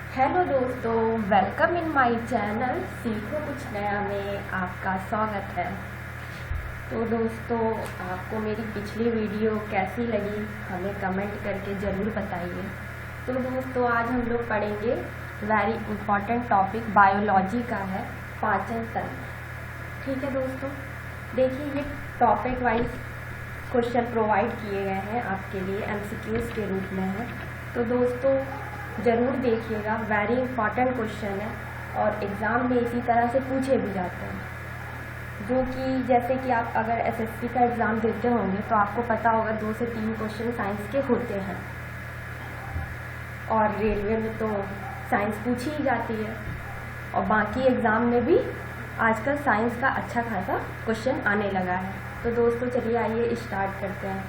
Hello दोस्तों, welcome in my channel सीखो कुछ नया में आपका स्वागत है। तो दोस्तों, आपको मेरी पिछली वीडियो कैसी लगी हमें कमेंट करके ज़रूर बताइए। तो दोस्तों, आज हम लोग पढ़ेंगे वेरी इम्पॉर्टेंट टॉपिक बायोलॉजी का है, पाचन तंत्र। ठीक है दोस्तों, देखिए ये टॉपिक वाइज क्वेश्चन प्रोवाइड किए गए हैं आपके लिए, एमसीक्यूज़ के रूप में है। तो दोस्तों ज़रूर देखिएगा, वेरी इंपॉर्टेंट क्वेश्चन है और एग्ज़ाम में इसी तरह से पूछे भी जाते हैं। जो कि जैसे कि आप अगर एसएससी का एग्ज़ाम देते होंगे तो आपको पता होगा 2 से 3 क्वेश्चन साइंस के होते हैं और रेलवे में तो साइंस पूछी ही जाती है और बाकी एग्ज़ाम में भी आजकल साइंस का अच्छा खासा क्वेश्चन आने लगा है। तो दोस्तों चलिए आइए स्टार्ट करते हैं।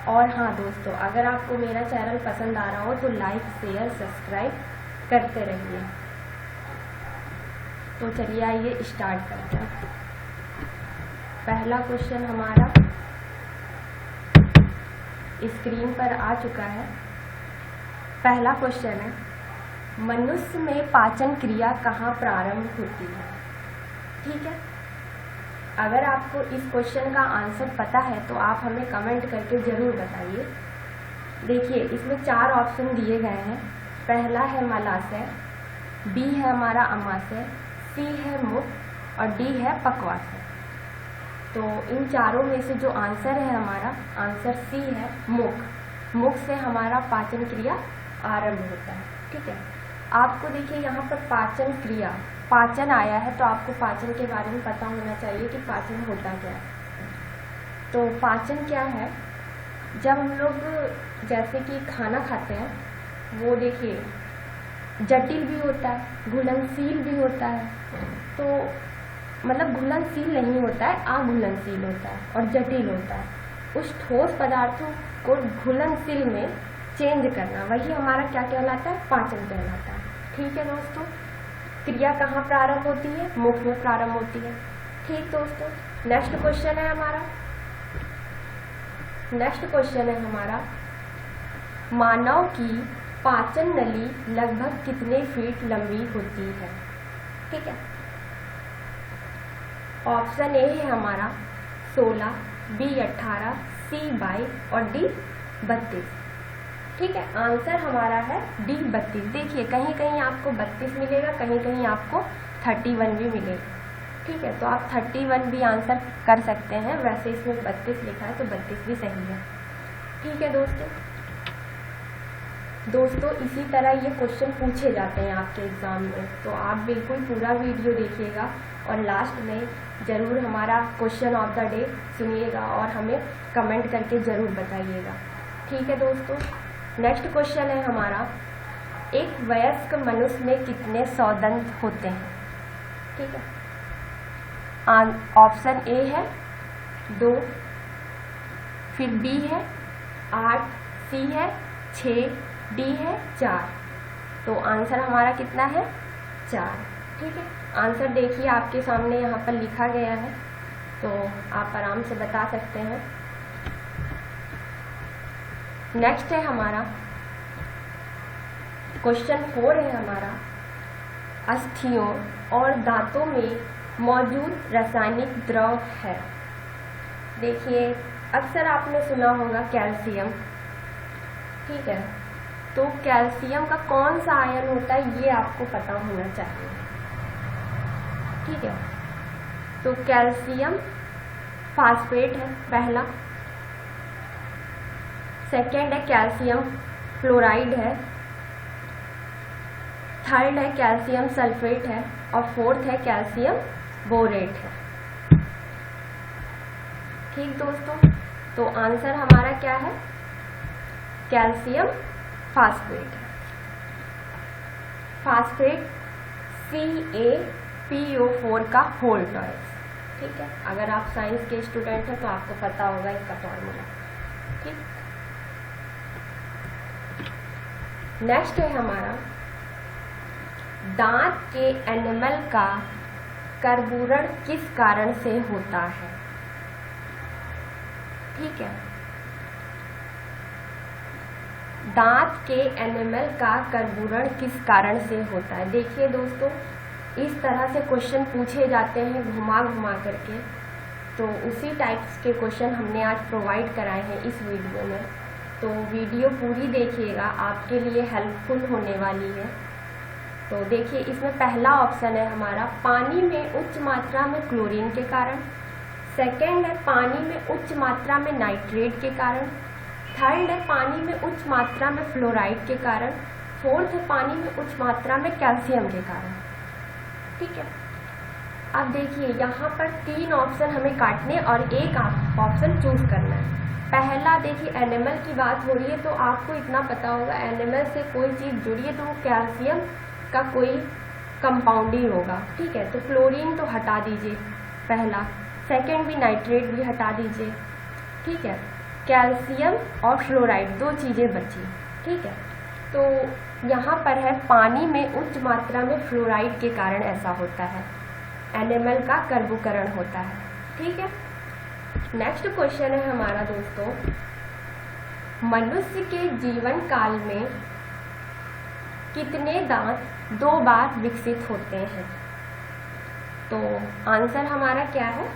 और हाँ दोस्तों, अगर आपको मेरा चैनल पसंद आ रहा हो तो लाइक शेयर सब्सक्राइब करते रहिए। तो चलिए आइए स्टार्ट करते हैं। पहला क्वेश्चन हमारा स्क्रीन पर आ चुका है। पहला क्वेश्चन है, मनुष्य में पाचन क्रिया कहाँ प्रारंभ होती है? ठीक है, अगर आपको इस क्वेश्चन का आंसर पता है तो आप हमें कमेंट करके ज़रूर बताइए। देखिए इसमें 4 ऑप्शन दिए गए हैं। पहला है मलाशय, बी है हमारा अमाशय, सी है मुख और डी है पक्वाशय। तो इन चारों में से जो आंसर है हमारा, आंसर सी है मुख। मुख से हमारा पाचन क्रिया आरंभ होता है। ठीक है, आपको देखिए यहाँ पर पाचन क्रिया, पाचन आया है तो आपको पाचन के बारे में पता होना चाहिए कि पाचन होता क्या है। तो पाचन क्या है, जब हम लोग जैसे कि खाना खाते हैं वो देखिए जटिल भी होता है, घुलनशील भी होता है। तो मतलब घुलनशील नहीं होता है, अघुलनशील होता है और जटिल होता है। उस ठोस पदार्थों को घुलनशील में चेंज करना, वही हमारा क्या कहलाता है? पाचन कहलाता है। ठीक है दोस्तों, क्रिया कहाँ प्रारंभ होती है? मुख में प्रारंभ होती है। ठीक दोस्तों, नेक्स्ट क्वेश्चन है हमारा, मानव की पाचन नली लगभग कितने फीट लंबी होती है? ठीक है, ऑप्शन ए है हमारा 16, बी 18, सी 22 और डी 32। ठीक है, आंसर हमारा है डी 32। देखिए कहीं कहीं आपको 32 मिलेगा, कहीं कहीं आपको 31 भी मिलेगा। ठीक है, तो आप 31 भी आंसर कर सकते हैं, वैसे इसमें 32 लिखा है तो 32 भी सही है। ठीक है दोस्तों इसी तरह ये क्वेश्चन पूछे जाते हैं आपके एग्ज़ाम में, तो आप बिल्कुल पूरा वीडियो देखिएगा और लास्ट में ज़रूर हमारा क्वेश्चन ऑफ द डे सुनिएगा और हमें कमेंट करके ज़रूर बताइएगा। ठीक है दोस्तों, नेक्स्ट क्वेश्चन है हमारा, एक वयस्क मनुष्य में कितने सौदंत होते हैं? ठीक है, ऑप्शन ए है 2, फिर बी है 8, सी है 6, डी है 4। तो आंसर हमारा कितना है? 4। ठीक है, आंसर देखिए आपके सामने यहाँ पर लिखा गया है, तो आप आराम से बता सकते हैं। नेक्स्ट है हमारा क्वेश्चन 4 है हमारा, अस्थियों और दांतों में मौजूद रासायनिक द्रव है। देखिए अक्सर आपने सुना होगा कैल्शियम। ठीक है, तो कैल्शियम का कौन सा आयन होता है ये आपको पता होना चाहिए। ठीक है, तो कैल्शियम फास्फेट है पहला, सेकेंड है कैल्शियम फ्लोराइड है, थर्ड है कैल्शियम सल्फेट है और फोर्थ है कैल्शियम बोरेट है। ठीक दोस्तों, तो आंसर हमारा क्या है? कैल्शियम फास्फेट है। फास्फेट CaPO4 का होल टॉयस। ठीक है, अगर आप साइंस के स्टूडेंट हैं तो आपको पता होगा इसका फॉर्मूला। ठीक, नेक्स्ट है हमारा, दांत के एनिमल का कर्बूरण किस कारण से होता है? ठीक है, दांत के एनिमल का कर्बूरण किस कारण से होता है। देखिए दोस्तों, इस तरह से क्वेश्चन पूछे जाते हैं घुमा घुमा करके, तो उसी टाइप्स के क्वेश्चन हमने आज प्रोवाइड कराए हैं इस वीडियो में। तो वीडियो पूरी देखिएगा, आपके लिए हेल्पफुल होने वाली है। तो देखिए, इसमें पहला ऑप्शन है हमारा पानी में उच्च मात्रा में क्लोरीन के कारण, सेकेंड है पानी में उच्च मात्रा में नाइट्रेट के कारण, थर्ड है पानी में उच्च मात्रा में फ्लोराइड के कारण, फोर्थ है पानी में उच्च मात्रा में कैल्शियम के कारण। ठीक है, अब देखिए यहाँ पर 3 ऑप्शन हमें काटने और एक ऑप्शन चूज करना है। पहला देखिए, एनिमल की बात हो रही है तो आपको इतना पता होगा एनिमल से कोई चीज़ जुड़ी है तो वो कैल्शियम का कोई कंपाउंड ही होगा। ठीक है, तो क्लोरीन तो हटा दीजिए पहला, सेकंड भी नाइट्रेट भी हटा दीजिए। ठीक है, कैल्शियम और फ्लोराइड 2 चीज़ें बची। ठीक है, तो यहाँ पर है पानी में उच्च मात्रा में फ्लोराइड के कारण ऐसा होता है, एनिमल का कर्बूकरण होता है। ठीक है, नेक्स्ट क्वेश्चन है हमारा दोस्तों, मनुष्य के जीवन काल में कितने दांत 2 बार विकसित होते हैं। तो आंसर हमारा क्या है,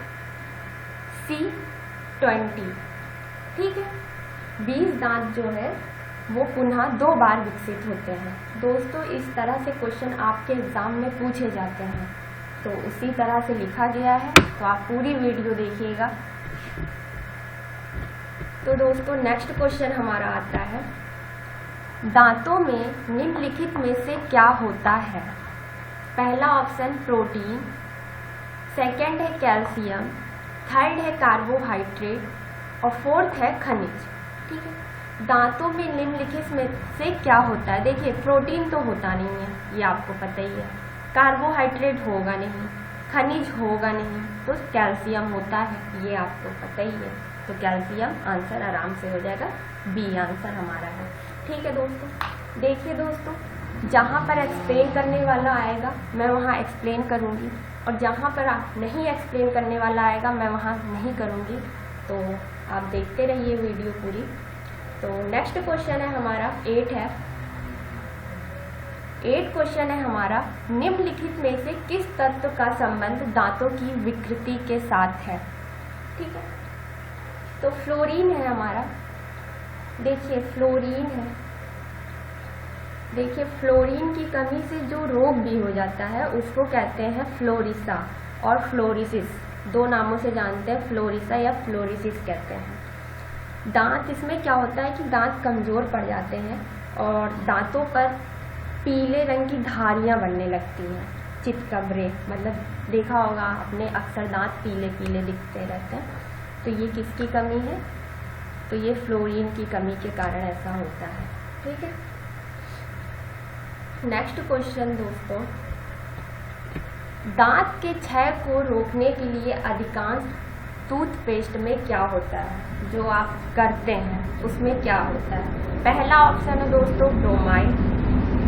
C 20। ठीक है, 20 दांत जो है वो पुनः 2 बार विकसित होते हैं। दोस्तों, इस तरह से क्वेश्चन आपके एग्जाम में पूछे जाते हैं, तो उसी तरह से लिखा गया है, तो आप पूरी वीडियो देखिएगा। तो दोस्तों, नेक्स्ट क्वेश्चन हमारा आता है, दांतों में निम्नलिखित में से क्या होता है। पहला ऑप्शन प्रोटीन, सेकंड है कैल्शियम, थर्ड है कार्बोहाइड्रेट और फोर्थ है खनिज। ठीक है, दांतों में निम्नलिखित में से क्या होता है। देखिए, प्रोटीन तो होता नहीं है, ये आपको पता ही है, कार्बोहाइड्रेट होगा नहीं, खनिज होगा नहीं, तो कैल्शियम होता है, ये आपको पता ही है। तो कैल्शियम आंसर आराम से हो जाएगा, बी आंसर हमारा है। ठीक है दोस्तों, देखिए दोस्तों, जहाँ पर एक्सप्लेन करने वाला आएगा मैं वहाँ एक्सप्लेन करूँगी, और जहाँ पर आप नहीं एक्सप्लेन करने वाला आएगा मैं वहाँ नहीं करूँगी। तो आप देखते रहिए वीडियो पूरी। तो नेक्स्ट क्वेश्चन है हमारा 8 है। 8 क्वेश्चन है हमारा, निम्नलिखित में से किस तत्व का संबंध दांतों की विकृति के साथ है। ठीक है, तो फ्लोरीन है हमारा। देखिए फ्लोरीन है, देखिए फ्लोरीन की कमी से जो रोग भी हो जाता है उसको कहते हैं फ्लोरिसा और फ्लोरिसिस, 2 नामों से जानते हैं, फ्लोरिसा या फ्लोरिसिस कहते हैं। दांत, इसमें क्या होता है कि दांत कमज़ोर पड़ जाते हैं और दांतों पर पीले रंग की धारियां बनने लगती हैं, चितकबरे, मतलब देखा होगा आपने, अक्सर दांत पीले पीले दिखते रहते हैं। तो ये किसकी कमी है, तो ये फ्लोरीन की कमी के कारण ऐसा होता है। ठीक है, नेक्स्ट क्वेश्चन दोस्तों, दांत के क्षय को रोकने के लिए अधिकांश टूथपेस्ट में क्या होता है, जो आप करते हैं उसमें क्या होता है। पहला ऑप्शन है दोस्तों ब्रोमाइड,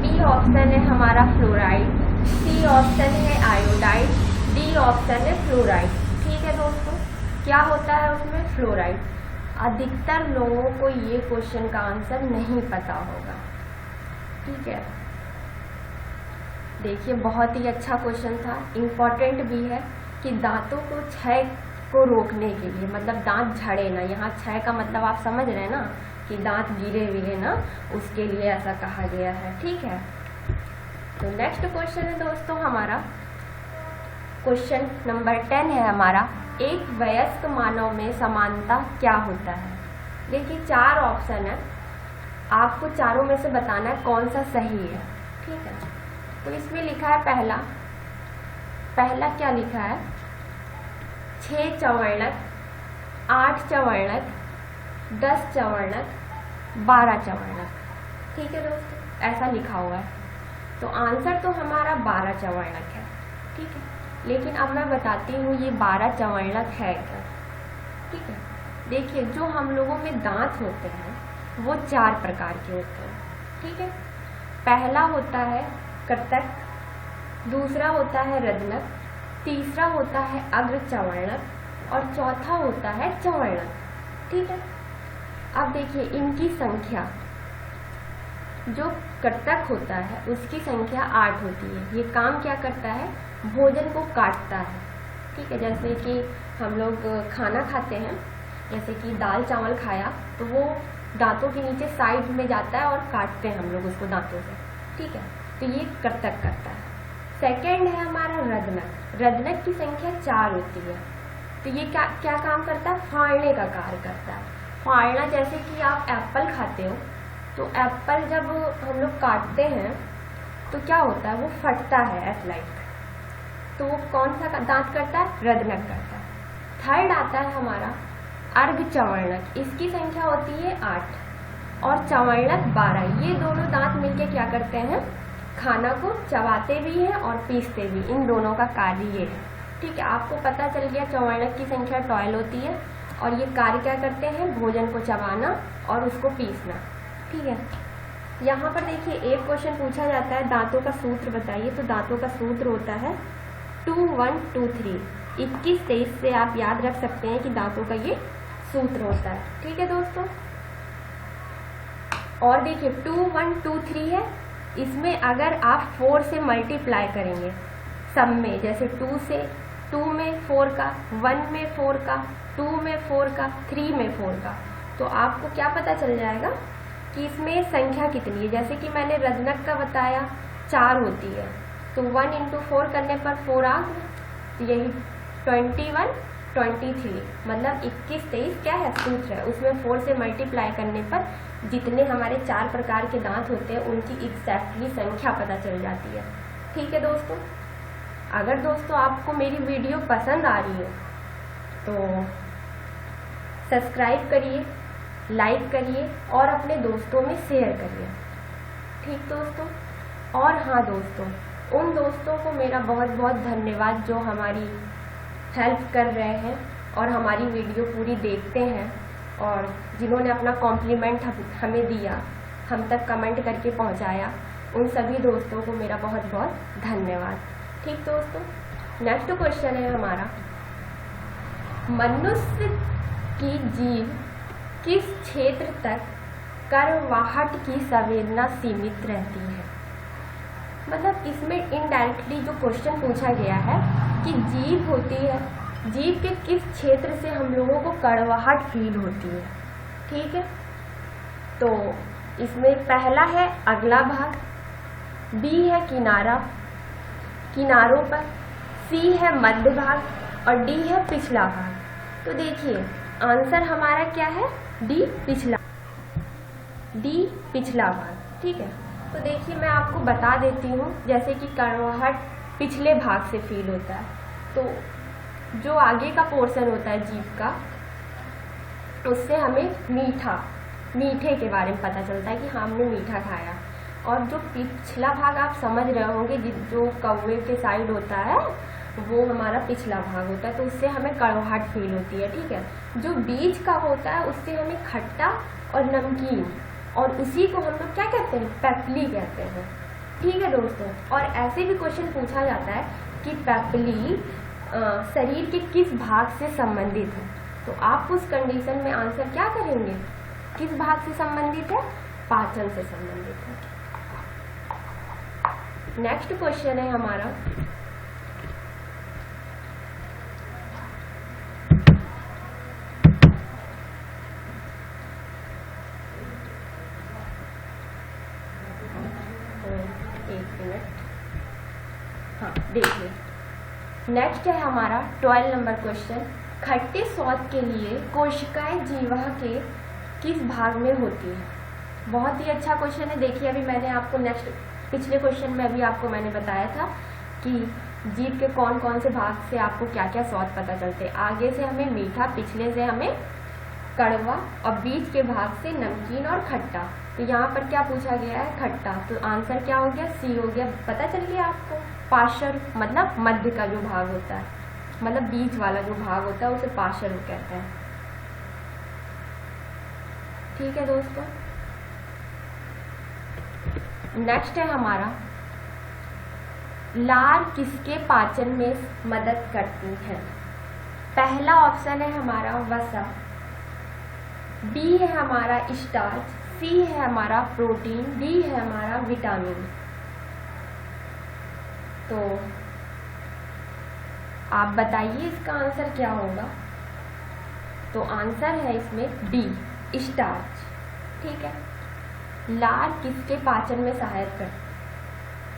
बी ऑप्शन है हमारा फ्लोराइड, सी ऑप्शन है आयोडाइड, डी ऑप्शन है फ्लोराइड। ठीक है दोस्तों, क्या होता है उसमें, फ्लोराइड। अधिकतर लोगों को ये क्वेश्चन का आंसर नहीं पता होगा। ठीक है, देखिए बहुत ही अच्छा क्वेश्चन था, इम्पॉर्टेंट भी है कि दांतों को क्षय को रोकने के लिए, मतलब दांत झड़े ना, यहाँ क्षय का मतलब आप समझ रहे हैं ना कि दांत गिरे विरे ना, उसके लिए ऐसा कहा गया है। ठीक है, तो नेक्स्ट क्वेश्चन है दोस्तों हमारा, क्वेश्चन नंबर 10 है हमारा, एक वयस्क मानव में समानता क्या होता है। देखिए 4 ऑप्शन है, आपको चारों में से बताना है कौन सा सही है। ठीक है, तो इसमें लिखा है पहला क्या लिखा है, 6 चवर्णक, 8 चवर्णक, 10 चवर्णक, 12 चवर्णक। ठीक है दोस्तों, ऐसा लिखा हुआ है, तो आंसर तो हमारा 12 चवर्णक है। ठीक है, लेकिन अब मैं बताती हूँ ये 12 चवर्णक है क्या। ठीक है, देखिए जो हम लोगों में दांत होते हैं वो 4 प्रकार के होते हैं। ठीक है, पहला होता है कर्तक, दूसरा होता है रजनक, तीसरा होता है अग्र चवर्णक और चौथा होता है चवर्णक। ठीक है, अब देखिए इनकी संख्या जो कर्तक होता है उसकी संख्या 8 होती है। ये काम क्या करता है? भोजन को काटता है। ठीक है, जैसे कि हम लोग खाना खाते हैं, जैसे कि दाल चावल खाया तो वो दांतों के नीचे साइड में जाता है और काटते हैं हम लोग उसको दांतों से। ठीक है, तो ये कर्तक करता है। सेकंड है हमारा रदनक। रदनक की संख्या 4 होती है। तो ये क्या क्या काम करता है? फाड़ने का कार्य करता है। फाड़ना, जैसे कि आप एप्पल खाते हो तो एप्पल जब हम लोग काटते हैं तो क्या होता है? वो फटता है एप्लाइट। तो वो कौन सा दांत करता है? रदनक करता है। थर्ड आता है हमारा अर्धचवर्णक। इसकी संख्या होती है 8 और चवर्णक 12। ये दोनों दांत मिलके क्या करते हैं? खाना को चबाते भी हैं और पीसते भी। इन दोनों का कार्य ये है। ठीक है, आपको पता चल गया चवर्णक की संख्या 12 होती है और ये कार्य क्या करते हैं? भोजन को चबाना और उसको पीसना। ठीक है, यहाँ पर देखिए एक क्वेश्चन पूछा जाता है, दांतों का सूत्र बताइए। तो दांतों का सूत्र होता है 2 1 2 3। 21 23 से आप याद रख सकते हैं कि दांतों का ये सूत्र होता है। ठीक है दोस्तों, और देखिए 2 1 2 3 है, इसमें अगर आप 4 से मल्टीप्लाई करेंगे सब में, जैसे 2 में 4 का, 1 में 4 का, 2 में 4 का, 3 में 4 का, तो आपको क्या पता चल जाएगा कि इसमें संख्या कितनी है। जैसे कि मैंने रदनक का बताया 4 होती है, तो 1 × 4 करने पर 4 आ गया, तो यही 21 23 मतलब 21 23 क्या है? सूत्र है। उसमें 4 से मल्टीप्लाई करने पर जितने हमारे 4 प्रकार के दांत होते हैं उनकी एग्जैक्टली संख्या पता चल जाती है। ठीक है दोस्तों, अगर दोस्तों आपको मेरी वीडियो पसंद आ रही है तो सब्सक्राइब करिए, लाइक करिए और अपने दोस्तों में शेयर करिए। ठीक दोस्तों, और हाँ दोस्तों, उन दोस्तों को मेरा बहुत बहुत धन्यवाद जो हमारी हेल्प कर रहे हैं और हमारी वीडियो पूरी देखते हैं और जिन्होंने अपना कॉम्प्लीमेंट हमें दिया, हम तक कमेंट करके पहुंचाया। उन सभी दोस्तों को मेरा बहुत बहुत धन्यवाद। ठीक दोस्तों, नेक्स्ट क्वेश्चन है हमारा, मनुष्य की जीभ किस क्षेत्र तक करवाहट की संवेदना सीमित रहती है? मतलब इसमें इनडायरेक्टली जो क्वेश्चन पूछा गया है कि जीभ होती है, जीभ के किस क्षेत्र से हम लोगों को कड़वाहट फील होती है। ठीक है, तो इसमें पहला है अगला भाग, बी है किनारों पर, सी है मध्य भाग और डी है पिछला भाग। तो देखिए आंसर हमारा क्या है? डी पिछला भाग। ठीक है, तो देखिए मैं आपको बता देती हूँ, जैसे कि कड़वाहट पिछले भाग से फील होता है, तो जो आगे का पोर्शन होता है जीभ का, उससे हमें मीठे के बारे में पता चलता है कि हाँ हमने मीठा खाया। और जो पिछला भाग आप समझ रहे होंगे, जो कौवे के साइड होता है वो हमारा पिछला भाग होता है, तो उससे हमें कड़वाहट फील होती है। ठीक है, जो बीच का होता है उससे हमें खट्टा और नमकीन, और उसी को हम लोग क्या कहते हैं? पैपली कहते हैं। ठीक है दोस्तों, और ऐसे भी क्वेश्चन पूछा जाता है कि पैपली शरीर के किस भाग से संबंधित है, तो आप उस कंडीशन में आंसर क्या करेंगे? किस भाग से संबंधित है? पाचन से संबंधित है। नेक्स्ट क्वेश्चन है हमारा, हाँ देखिए नेक्स्ट है हमारा 12 नंबर क्वेश्चन, खट्टे स्वाद के लिए कोशिकाएं जीवा के किस भाग में होती है? बहुत ही अच्छा क्वेश्चन है। देखिए अभी मैंने आपको पिछले क्वेश्चन में अभी आपको मैंने बताया था कि जीभ के कौन कौन से भाग से आपको क्या क्या स्वाद पता चलते हैं। आगे से हमें मीठा, पिछले से हमें कड़वा और बीच के भाग से नमकीन और खट्टा। तो यहाँ पर क्या पूछा गया है? खट्टा, तो आंसर क्या हो गया? सी हो गया। पता चल गया आपको? पार्श्व मतलब मध्य का जो भाग होता है, मतलब बीच वाला जो भाग होता है उसे पार्श्व कहते हैं। ठीक है दोस्तों, नेक्स्ट है हमारा, लार किसके पाचन में मदद करती है? पहला ऑप्शन है हमारा वसा, बी है हमारा स्टार्च, सी है हमारा प्रोटीन, डी है हमारा विटामिन। तो आप बताइए इसका आंसर क्या होगा। तो आंसर है इसमें डी, स्टार्च। ठीक है, लार किसके पाचन में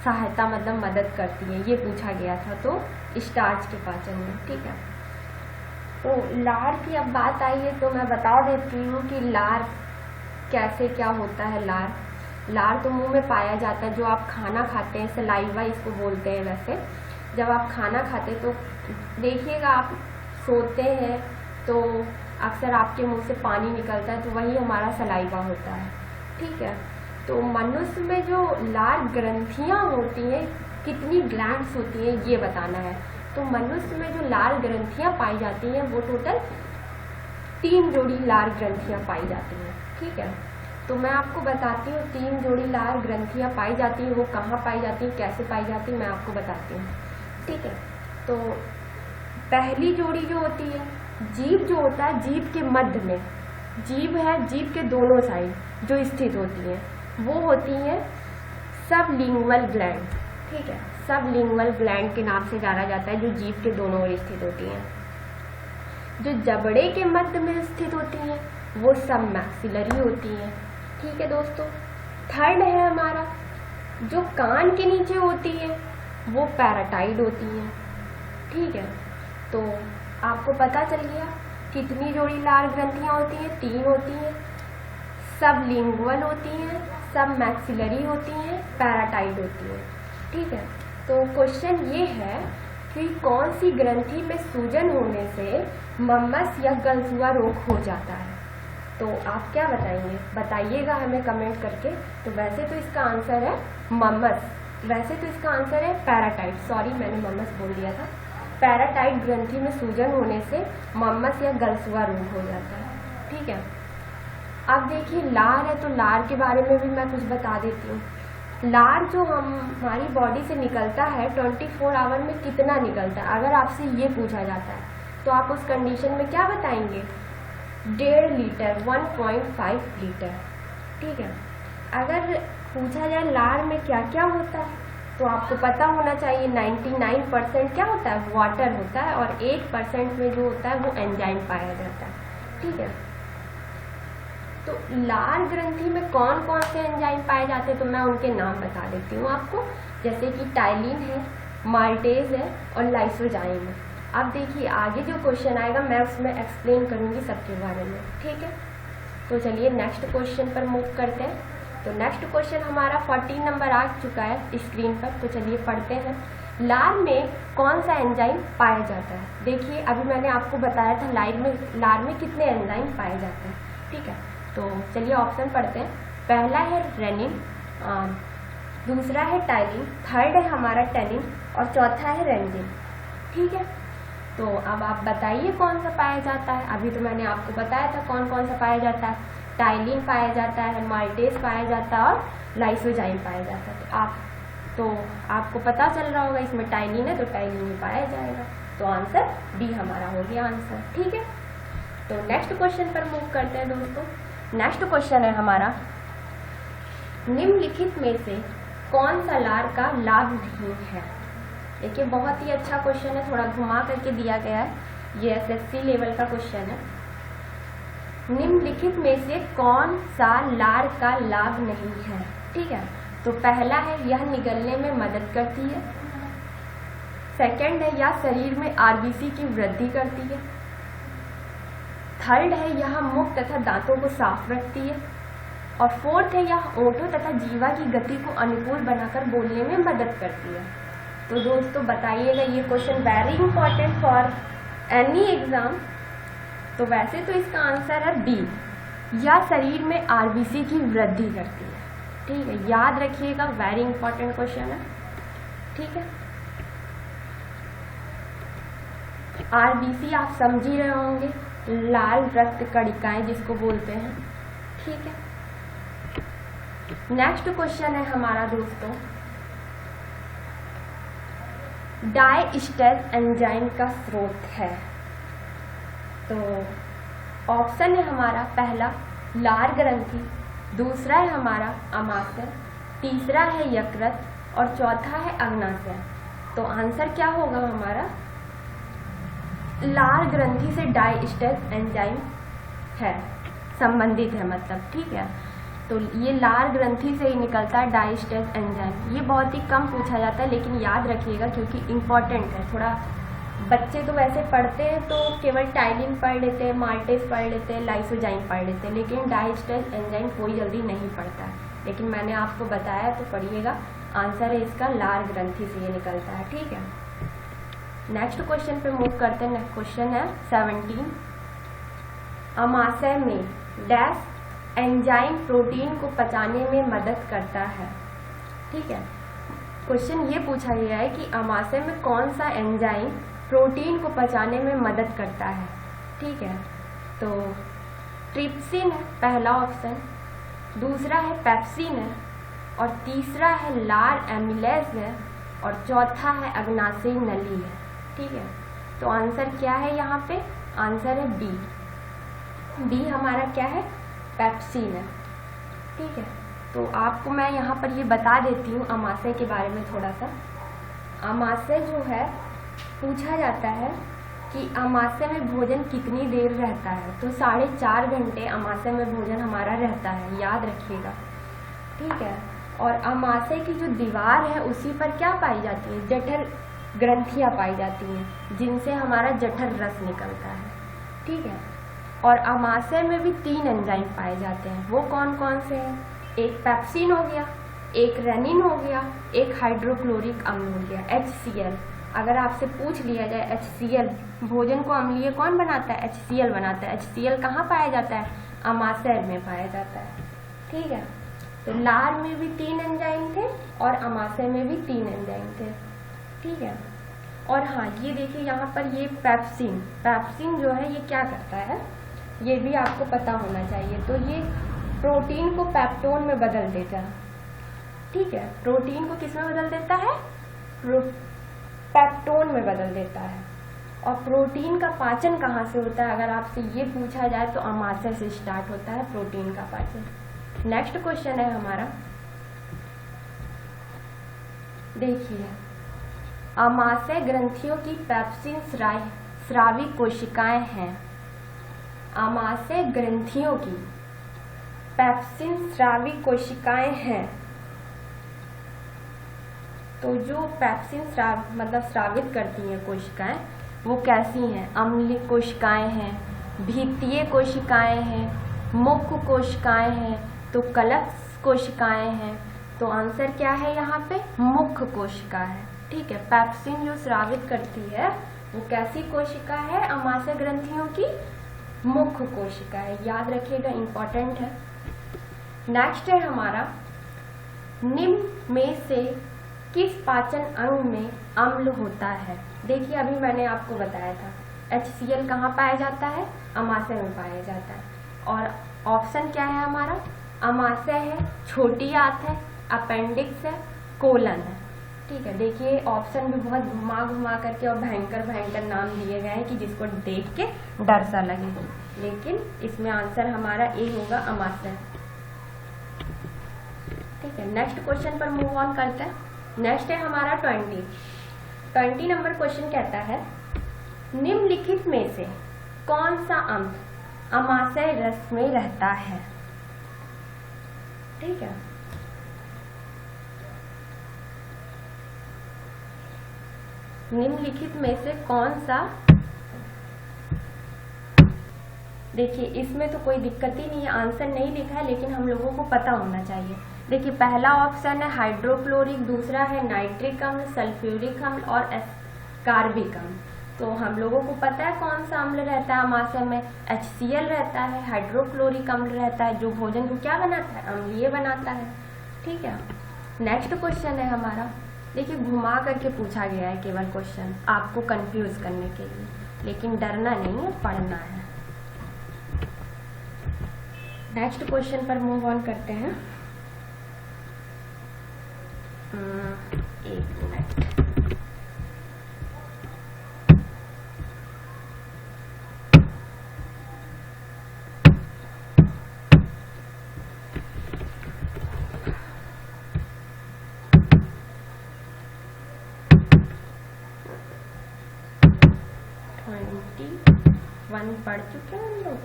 सहायता मतलब मदद करती है, ये पूछा गया था, तो स्टार्च के पाचन में। ठीक है, तो लार की अब बात आई है तो मैं बता देती हूँ कि लार कैसे क्या होता है। लार तो मुंह में पाया जाता है, जो आप खाना खाते हैं, सलाइवा इसको बोलते हैं। वैसे जब आप खाना खाते हैं तो देखिएगा, आप सोते हैं तो अक्सर आपके मुंह से पानी निकलता है, तो वही हमारा सलाइवा होता है। ठीक है, तो मनुष्य में जो लार ग्रंथियां होती हैं, कितनी ग्लैंड्स होती हैं ये बताना है। तो मनुष्य में जो लार ग्रंथियां पाई जाती हैं वो टोटल 3 जोड़ी लार ग्रंथियां पाई जाती हैं। ठीक है, तो मैं आपको बताती हूँ 3 जोड़ी लार ग्रंथियां पाई जाती हैं, वो कहाँ पाई जाती हैं, कैसे पाई जाती हैं, मैं आपको बताती हूँ। ठीक है, तो पहली जोड़ी जो होती है, जीभ जो होता है, जीभ के मध्य में जीभ है, जीभ के दोनों साइड जो स्थित होती है वो होती है सबलिंगुअल ग्लैंड। ठीक है, सबलिंगुअल ग्लैंड के नाम से जाना जाता है, जो जीभ के दोनों ओर स्थित होती हैं। जो जबड़े के मध्य में स्थित होती हैं वो सब मैक्सिलरी होती हैं। ठीक है दोस्तों, थर्ड है हमारा जो कान के नीचे होती है वो पैराटाइड होती हैं। ठीक है, तो आपको पता चल गया कितनी जोड़ी लार ग्रंथियां होती हैं, 3 होती हैं। सबलिंगुअल होती हैं, सब मैक्सिलरी होती हैं, पैराटाइड होती हैं। ठीक है, तो क्वेश्चन ये है कि कौन सी ग्रंथि में सूजन होने से मम्मस या गलसुआ रोग हो जाता है। तो आप क्या बताएंगे, बताइएगा हमें कमेंट करके। तो वैसे तो इसका आंसर है मम्मस, वैसे तो इसका आंसर है पैराटाइड। सॉरी, मैंने मम्मस बोल दिया था। पैराटाइड ग्रंथि में सूजन होने से मम्मस या गलसुआ रोग हो जाता है। ठीक है, अब देखिए लार है, तो लार के बारे में भी मैं कुछ बता देती हूँ। लार जो हमारी बॉडी से निकलता है 24 आवर में कितना निकलता है, अगर आपसे ये पूछा जाता है तो आप उस कंडीशन में क्या बताएंगे, 1.5 लीटर, 1.5 लीटर। ठीक है, अगर पूछा जाए लार में क्या क्या होता है तो आपको पता होना चाहिए 99% क्या होता है, वाटर होता है, और 1% में जो होता है वो एंजाइम पाया जाता है। ठीक है, तो लार ग्रंथि में कौन कौन से एंजाइम पाए जाते हैं तो मैं उनके नाम बता देती हूँ आपको, जैसे कि टाइलिन है, माल्टेज है और लाइसोजाइम है। अब देखिए आगे जो क्वेश्चन आएगा मैं उसमें एक्सप्लेन करूँगी सबके बारे में। ठीक है, तो चलिए नेक्स्ट क्वेश्चन पर मूव करते हैं। तो नेक्स्ट क्वेश्चन हमारा 14 नंबर आ चुका है स्क्रीन पर, तो चलिए पढ़ते हैं। लार में कौन सा एंजाइम पाया जाता है। देखिए अभी मैंने आपको बताया था लार में कितने एंजाइम पाए जाते हैं। ठीक है, तो चलिए ऑप्शन पढ़ते हैं। पहला है रेनिन, दूसरा है टाइलिन, थर्ड है हमारा टेनिन और चौथा है रेंजिन। ठीक है, तो अब आप बताइए कौन सा पाया जाता है। अभी तो मैंने आपको बताया था कौन कौन सा पाया जाता है, टाइलिन पाया जाता है, माल्टेज पाया जाता है और लाइसोजाइम पाया जाता है। तो आपको पता चल रहा होगा इसमें टाइलिन है तो टाइलिन में पाया जाएगा, तो आंसर डी हमारा हो गया आंसर। ठीक है, तो नेक्स्ट क्वेश्चन पर मूव करते हैं दोस्तों। नेक्स्ट क्वेश्चन है हमारा, निम्नलिखित में से कौन सा लार का लाभ नहीं है। देखिए बहुत ही अच्छा क्वेश्चन है, थोड़ा घुमा करके दिया गया है, ये SSC लेवल का क्वेश्चन है। निम्नलिखित में से कौन सा लार का लाभ नहीं है। ठीक है, तो पहला है यह निगलने में मदद करती है, सेकंड है यह शरीर में RBC की वृद्धि करती है, थर्ड है यह मुख तथा दांतों को साफ रखती है और फोर्थ है यह ओठों तथा जीवा की गति को अनुकूल बनाकर बोलने में मदद करती है। तो दोस्तों बताइएगा, ये question very important for any exam. तो वैसे तो इसका आंसर है बी, या शरीर में RBC की वृद्धि करती है। ठीक है, याद रखिएगा, वेरी इंपॉर्टेंट क्वेश्चन है। ठीक है, RBC आप समझ ही रहे होंगे, लाल रक्त कणिकाएं जिसको बोलते हैं। ठीक है, नेक्स्ट क्वेश्चन है हमारा दोस्तों, डायस्टर एंजाइम का स्रोत है। तो ऑप्शन है हमारा, पहला लार ग्रंथि, दूसरा है हमारा अमाशय, तीसरा है यकृत और चौथा है अग्नाशय। तो आंसर क्या होगा हमारा, लार ग्रंथि से डाइजेस्टिव एंजाइम है, संबंधित है मतलब, ठीक है। तो ये लार ग्रंथि से ही निकलता है डाइजेस्टिव एंजाइम। ये बहुत ही कम पूछा जाता है लेकिन याद रखिएगा क्योंकि इम्पॉर्टेंट है थोड़ा। बच्चे तो वैसे पढ़ते हैं तो केवल टाइलिन पढ़ लेते हैं, माल्टेज पढ़ लेते हैं, लाइसोजाइम पढ़ लेते हैं, लेकिन डाइजेस्टिव एंजाइम कोई जल्दी नहीं पढ़ता है। लेकिन मैंने आपको बताया तो पढ़िएगा, आंसर है इसका लार ग्रंथि से ये निकलता है, ठीक है। नेक्स्ट क्वेश्चन पे मूव करते हैं। नेक्स्ट क्वेश्चन है 17। अमाशय में डैश एंजाइम प्रोटीन को पचाने में मदद करता है, ठीक है। क्वेश्चन ये पूछा गया है कि अमाशय में कौन सा एंजाइम प्रोटीन को पचाने में मदद करता है, ठीक है। तो ट्रिप्सिन है पहला ऑप्शन, दूसरा है पेप्सिन है और तीसरा है लार एमिलेज है और चौथा है अग्नाशयी नली है, ठीक है। तो आंसर क्या है यहाँ पे, आंसर है बी। बी हमारा क्या है, पेप्सिन है, ठीक है। तो आपको मैं यहाँ पर ये बता देती हूँ अमाशय के बारे में थोड़ा सा। अमाशय जो है पूछा जाता है कि अमाशय में भोजन कितनी देर रहता है, तो 4.5 घंटे अमाशय में भोजन हमारा रहता है, याद रखिएगा, ठीक है। और अमाशय की जो दीवार है उसी पर क्या पाई जाती है, जठर ग्रंथियाँ पाई जाती हैं जिनसे हमारा जठर रस निकलता है, ठीक है। और अमाशय में भी 3 एंजाइम पाए जाते हैं, वो कौन कौन से हैं, एक पेप्सिन हो गया, एक रेनिन हो गया, एक हाइड्रोक्लोरिक अम्ल हो गया, HCl। अगर आपसे पूछ लिया जाए HCl भोजन को अम्लीय कौन बनाता है, HCl बनाता है। HCl कहाँ पाया जाता है, अमाशय में पाया जाता है, ठीक है। तो लार में भी 3 एंजाइम थे और अमाशय में भी 3 एंजाइम थे, ठीक है। और हाँ ये देखिए यहाँ पर ये पेप्सिन, पेप्सिन जो है ये क्या करता है, ये भी आपको पता होना चाहिए। तो ये प्रोटीन को पेप्टोन में बदल देता है, ठीक है। प्रोटीन को किस में बदल देता है, पेप्टोन में बदल देता है। और प्रोटीन का पाचन कहाँ से होता है, अगर आपसे ये पूछा जाए तो अमाशय से स्टार्ट होता है प्रोटीन का पाचन। नेक्स्ट क्वेश्चन है हमारा, देखिए अमाशय ग्रंथियों की पेप्सिन स्रावी कोशिकाएं हैं। अमाशय ग्रंथियों की पेप्सिन स्रावी कोशिकाएं हैं। तो जो पेप्सिन स्रावित करती हैं कोशिकाएं वो कैसी हैं, अम्लीय कोशिकाएं हैं, भित्तीय कोशिकाएं हैं, मुख्य कोशिकाएं हैं, तो कलश कोशिकाएं हैं। तो आंसर क्या है यहाँ पे, मुख्य कोशिका है, ठीक है। पेप्सिन जो स्रावित करती है वो कैसी कोशिका है, अमाशय ग्रंथियों की मुख्य कोशिका है, याद रखिएगा, इंपॉर्टेंट है। नेक्स्ट है हमारा, निम्न में से किस पाचन अंग में अम्ल होता है। देखिए अभी मैंने आपको बताया था HCl कहाँ पाया जाता है, अमाशय में पाया जाता है। और ऑप्शन क्या है हमारा, अमाशय है, छोटी आंत है, अपेंडिक्स है, कोलन है, ठीक है। देखिए ऑप्शन भी बहुत घुमा घुमा करके और भयंकर भयंकर नाम दिए गए हैं कि जिसको देख के डर सा लगे, लेकिन इसमें आंसर हमारा ए होगा, अमाशय, ठीक है। नेक्स्ट क्वेश्चन पर मूव ऑन करते हैं। नेक्स्ट है हमारा 20 नंबर क्वेश्चन कहता है, निम्नलिखित में से कौन सा अम्ल अमाशय रस में रहता है, ठीक है। निम्नलिखित में से कौन सा, देखिए इसमें तो कोई दिक्कत ही नहीं है, आंसर नहीं लिखा है लेकिन हम लोगों को पता होना चाहिए। देखिए पहला ऑप्शन है हाइड्रोक्लोरिक, दूसरा है नाइट्रिक अम्ल, सल्फ्यूरिक अम्ल और कार्बिक अम्ल। तो हम लोगों को पता है कौन सा अम्ल रहता है अमाशय में, HCl रहता है, हाइड्रोक्लोरिक अम्ल रहता है जो भोजन को क्या बनाता है, अम्लीय बनाता है, ठीक है। नेक्स्ट क्वेश्चन है हमारा, देखिए घुमा करके पूछा गया है केवल क्वेश्चन आपको कंफ्यूज करने के लिए, लेकिन डरना नहीं है, पढ़ना है। नेक्स्ट क्वेश्चन पर मूव ऑन करते हैं। एक मिनट, 21 पढ़ चुके हैं हम लोग,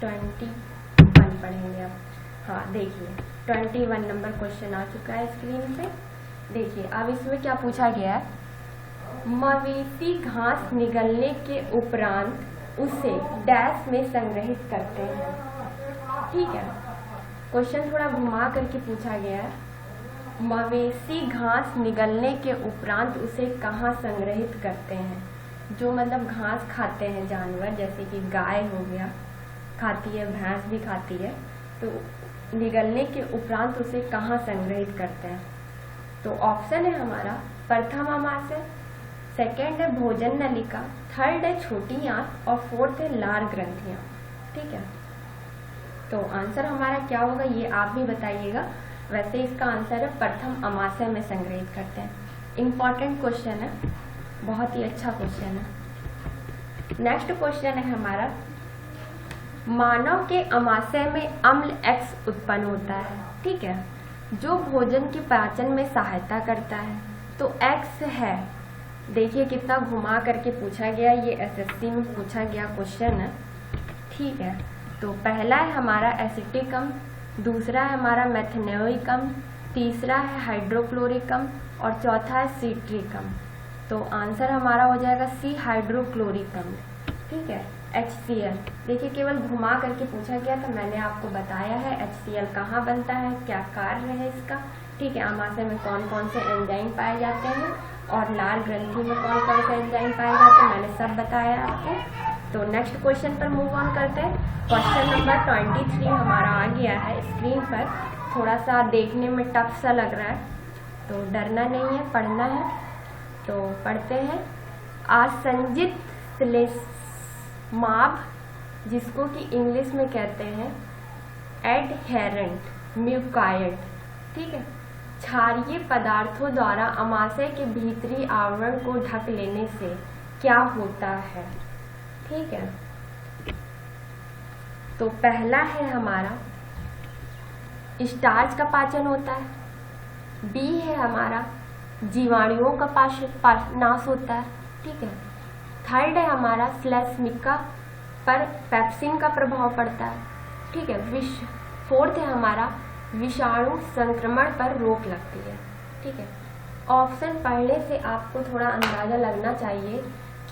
21 पढ़ेंगे अब। हाँ देखिए 21 नंबर क्वेश्चन आ चुका है स्क्रीन पे। देखिए अब इसमें क्या पूछा गया है, मवेशी घास निगलने के उपरांत उसे डैश में संग्रहित करते हैं। ठीक है, क्वेश्चन थोड़ा घुमा करके पूछा गया है, मवेशी घास निगलने के उपरांत उसे कहाँ संग्रहित करते हैं। जो मतलब घास खाते हैं जानवर, जैसे कि गाय हो गया खाती है, भैंस भी खाती है, तो निगलने के उपरांत उसे कहाँ संग्रहित करते हैं। तो ऑप्शन है हमारा प्रथम आमाशय, सेकेंड है भोजन नलिका, थर्ड है छोटी आंत और फोर्थ है लार ग्रंथियां। ठीक है, तो आंसर हमारा क्या होगा ये आप भी बताइएगा। वैसे इसका आंसर है प्रथम आमाशय में संग्रहित करते हैं। इम्पॉर्टेंट क्वेश्चन है, बहुत ही अच्छा क्वेश्चन है। नेक्स्ट क्वेश्चन है हमारा, मानव के आमाशय में अम्ल X उत्पन्न होता है। ठीक है, जो भोजन के पाचन में सहायता करता है, तो X है। देखिए कितना घुमा करके पूछा गया, ये SSC में पूछा गया क्वेश्चन है। ठीक है, तो पहला है हमारा एसिटिक अम्ल, दूसरा है हमारा मेथनोइक अम्ल, तीसरा है हाइड्रोक्लोरिक अम्ल और चौथा है सिट्रिक अम्ल। तो आंसर हमारा हो जाएगा सी हाइड्रोक्लोरिक अम्ल। ठीक है, HCl। देखिए केवल घुमा करके पूछा गया था, मैंने आपको बताया है HCl कहाँ बनता है, क्या कार्य है इसका। ठीक है, आमाशय में कौन कौन से एंजाइम पाए जाते हैं और लार ग्रंथि में कौन कौन से एंजाइम पाए जाते हैं, मैंने सब बताया आपको। तो नेक्स्ट क्वेश्चन पर मूव ऑन करते हैं। क्वेश्चन नंबर 23 हमारा आ गया है स्क्रीन पर। थोड़ा सा देखने में टफ सा लग रहा है, तो डरना नहीं है, पढ़ना है। तो पढ़ते हैं, आसंजित श्लेष्माभ, जिसको कि इंग्लिश में कहते हैं एडहेरेंट म्यूकायड। ठीक है, क्षारीय पदार्थों द्वारा आमाशय के भीतरी आवरण को ढक लेने से क्या होता है। ठीक है, तो पहला है हमारा स्टार्च का पाचन होता है, बी है हमारा जीवाणुओं का नाश होता है। ठीक है, थर्ड है हमारा श्लेष्मिका पर पेप्सिन का प्रभाव पड़ता है। ठीक है, फोर्थ है हमारा विषाणु संक्रमण पर रोक लगती है। ठीक है, ऑप्शन पढ़ने से आपको थोड़ा अंदाजा लगना चाहिए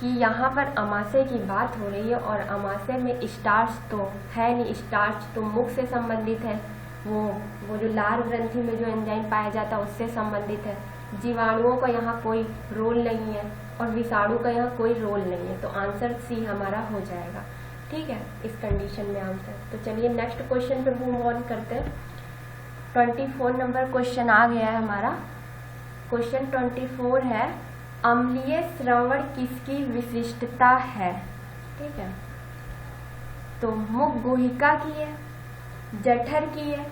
कि यहाँ पर आमाशय की बात हो रही है और आमाशय में स्टार्च तो है नहीं, स्टार्च तो मुख से संबंधित है, वो जो लार ग्रंथि में जो एंजाइम पाया जाता है उससे संबंधित है। जीवाणुओं का यहाँ कोई रोल नहीं है और विषाणु का यहाँ कोई रोल नहीं है, तो आंसर सी हमारा हो जाएगा। ठीक है, इस कंडीशन में आंसर। तो चलिए नेक्स्ट क्वेश्चन पे मूव ऑन करते हैं। 24 नंबर क्वेश्चन आ गया है हमारा। क्वेश्चन 24 है, अम्लीय श्रवण किसकी विशिष्टता है। ठीक है, तो मुख गुहिका की है, जठर की है,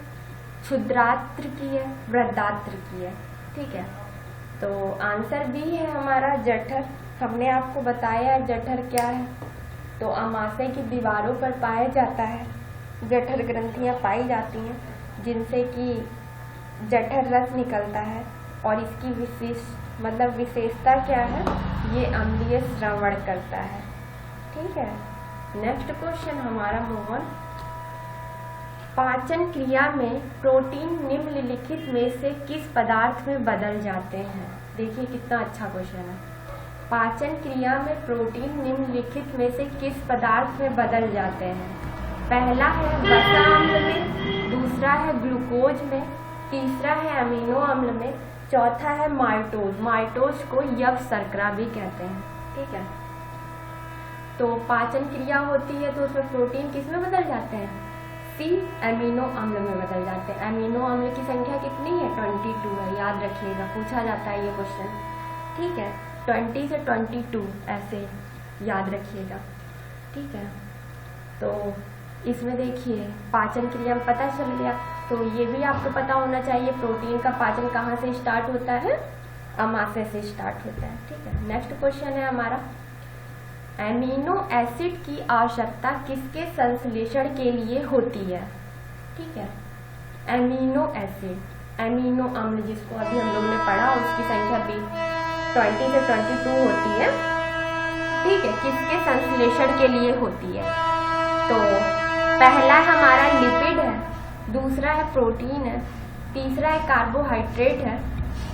क्षुद्रात्र की है, वृद्धात्र की है। ठीक है, तो आंसर बी है हमारा जठर। हमने आपको बताया जठर क्या है, तो आमाशय की दीवारों पर पाया जाता है, जठर ग्रंथियां पाई जाती हैं जिनसे कि जठर रस निकलता है और इसकी विशेषता क्या है, ये अम्लीय श्रवण करता है। ठीक है, नेक्स्ट क्वेश्चन हमारा मूव ऑन। पाचन क्रिया में प्रोटीन निम्नलिखित में से किस पदार्थ में बदल जाते हैं। देखिए कितना अच्छा क्वेश्चन है। पाचन क्रिया में प्रोटीन निम्नलिखित में से किस पदार्थ में बदल जाते हैं। पहला है वसा अम्ल में, दूसरा है ग्लूकोज में, तीसरा है अमीनो अम्ल में, चौथा है माल्टोज। माल्टोज को यव शर्करा भी कहते हैं। ठीक है, तो पाचन क्रिया होती है तो उसमें प्रोटीन किस में बदल जाते हैं, सी अमीनो अम्ल में बदल जाते हैं। अमीनो अम्ल की संख्या कितनी है, 22 है, याद रखिएगा, पूछा जाता है ये क्वेश्चन। ठीक है, 20 से 22 ऐसे याद रखिएगा। ठीक है, तो इसमें देखिए पाचन क्रिया में पता चल गया, तो ये भी आपको पता होना चाहिए प्रोटीन का पाचन कहाँ से स्टार्ट होता है, आमाशय से स्टार्ट होता है। ठीक है, नेक्स्ट क्वेश्चन है हमारा, एमिनो एसिड की आवश्यकता किसके संश्लेषण के लिए होती है। ठीक है, एमिनो एसिड, एमिनो अम्ल जिसको अभी हम लोगों ने पढ़ा उसकी संख्या भी 20 से 22 होती है। ठीक है, किसके संश्लेषण के लिए होती है? तो पहला हमारा लिपिड है, दूसरा है प्रोटीन है, तीसरा है कार्बोहाइड्रेट है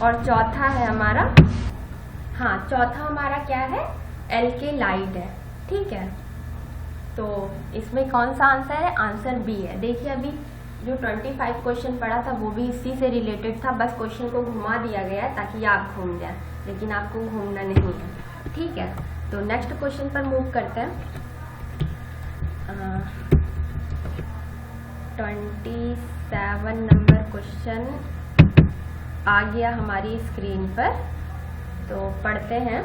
और चौथा है हमारा, हाँ चौथा हमारा क्या है? एल्केलाइड है। ठीक है, तो इसमें कौन सा आंसर है? आंसर बी है। देखिए अभी जो 25 क्वेश्चन पढ़ा था वो भी इसी से रिलेटेड था, बस क्वेश्चन को घुमा दिया गया है ताकि आप घूम जाए, लेकिन आपको घूमना नहीं है। ठीक है, तो नेक्स्ट क्वेश्चन पर मूव करते हैं। 27 नंबर क्वेश्चन आ गया हमारी स्क्रीन पर, तो पढ़ते हैं।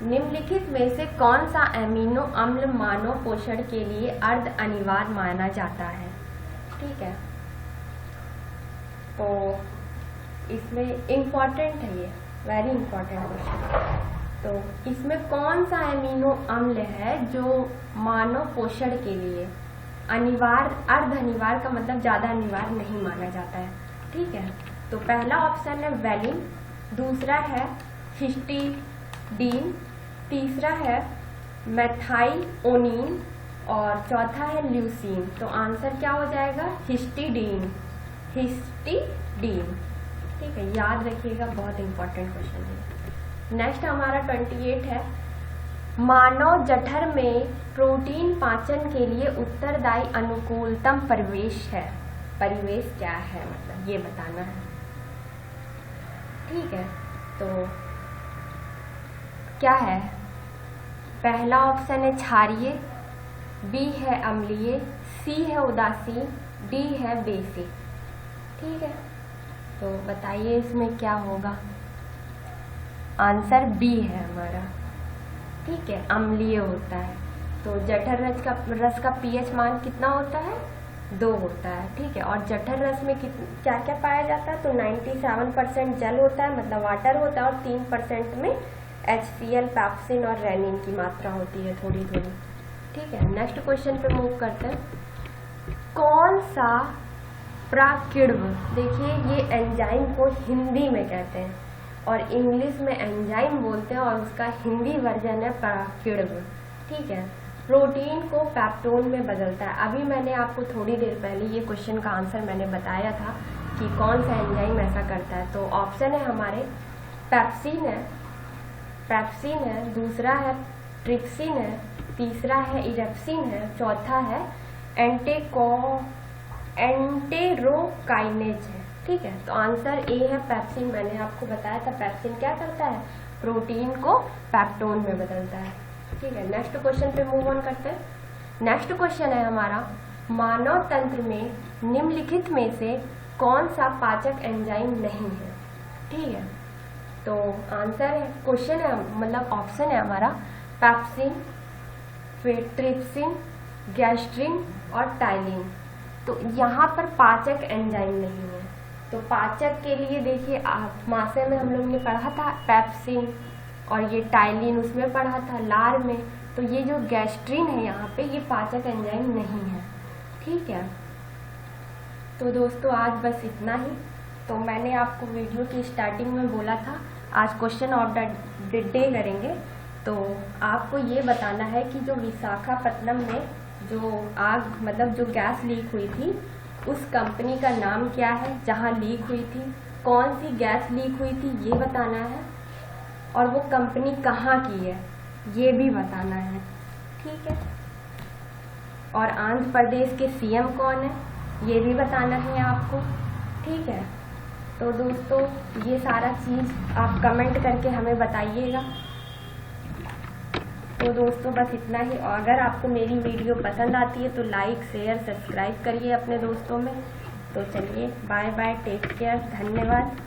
निम्नलिखित में से कौन सा एमिनो अम्ल मानव पोषण के लिए अर्ध अनिवार्य माना जाता है? ठीक है, तो इसमें इम्पॉर्टेंट है, ये वेरी इम्पॉर्टेंट क्वेश्चन। तो इसमें कौन सा एमिनो अम्ल है जो मानव पोषण के लिए अनिवार्य, अर्ध अनिवार्य का मतलब ज्यादा अनिवार्य नहीं माना जाता है? ठीक है, तो पहला ऑप्शन है वेलिन, दूसरा है हिस्टिडीन, तीसरा है मेथाइओनिन और चौथा है ल्यूसीन। तो आंसर क्या हो जाएगा? Histidine, histidine. ठीक है, याद रखिएगा, बहुत इंपॉर्टेंट क्वेश्चन है। नेक्स्ट हमारा 28 है। मानव जठर में प्रोटीन पाचन के लिए उत्तरदायी अनुकूलतम परिवेश है। परिवेश क्या है मतलब ये बताना है। ठीक है, तो क्या है? पहला ऑप्शन है क्षारीय, बी है अम्लीय, सी है उदासीन, डी है बेसिक। ठीक है, तो बताइए इसमें क्या होगा? आंसर बी है हमारा। ठीक है, अम्लीय होता है। तो जठर रस का पीएच मान कितना होता है? 2 होता है। ठीक है, और जठर रस में क्या क्या पाया जाता है? तो 97% जल होता है, मतलब वाटर होता है, और 3% में HCl, पैप्सिन और रेनिन की मात्रा होती है थोड़ी थोड़ी। ठीक है, नेक्स्ट क्वेश्चन पे मूव करते हैं। कौन सा प्राकिण्व, देखिए ये एंजाइम को हिंदी में कहते हैं और इंग्लिश में एंजाइम बोलते हैं, और उसका हिंदी वर्जन है प्राकिण्व। ठीक है, प्रोटीन को पेप्टोन में बदलता है। अभी मैंने आपको थोड़ी देर पहले ये क्वेश्चन का आंसर मैंने बताया था कि कौन सा एंजाइम ऐसा करता है। तो ऑप्शन है हमारे पेप्सिन है, पेप्सिन है, दूसरा है ट्रिप्सिन है, तीसरा है इरेप्सिन है, चौथा है एंटेरोकाइनेज है। ठीक है, तो आंसर ए है पेप्सिन। मैंने आपको बताया था पेप्सिन क्या करता है? प्रोटीन को पेप्टोन में बदलता है। ठीक है, नेक्स्ट क्वेश्चन पे मूव ऑन करते हैं। नेक्स्ट क्वेश्चन है हमारा, मानव तंत्र में निम्नलिखित में से कौन सा पाचक एंजाइम नहीं है? ठीक है, तो आंसर है, क्वेश्चन है मतलब ऑप्शन है हमारा पेप्सिन, फिर ट्रिप्सिन, गैस्ट्रिन और टाइलिन। तो यहाँ पर पाचक एंजाइम नहीं है। तो पाचक के लिए देखिए मासे में हम लोग ने पढ़ा था पेप्सिन, और ये टाइलिन उसमें पढ़ा था लार में। तो ये जो गैस्ट्रिन है यहाँ पे, ये पाचक एंजाइम नहीं है। ठीक है, तो दोस्तों आज बस इतना ही। तो मैंने आपको वीडियो की स्टार्टिंग में बोला था आज क्वेश्चन ऑफ द डे करेंगे। तो आपको ये बताना है कि जो विशाखापट्टनम में जो आग मतलब जो गैस लीक हुई थी, उस कंपनी का नाम क्या है जहाँ लीक हुई थी, कौन सी गैस लीक हुई थी ये बताना है, और वो कंपनी कहाँ की है ये भी बताना है। ठीक है, और आंध्र प्रदेश के सीएम कौन है ये भी बताना है आपको। ठीक है, तो दोस्तों ये सारा चीज़ आप कमेंट करके हमें बताइएगा। तो दोस्तों बस इतना ही, और अगर आपको मेरी वीडियो पसंद आती है तो लाइक शेयर सब्सक्राइब करिए अपने दोस्तों में। तो चलिए बाय बाय, टेक केयर, धन्यवाद।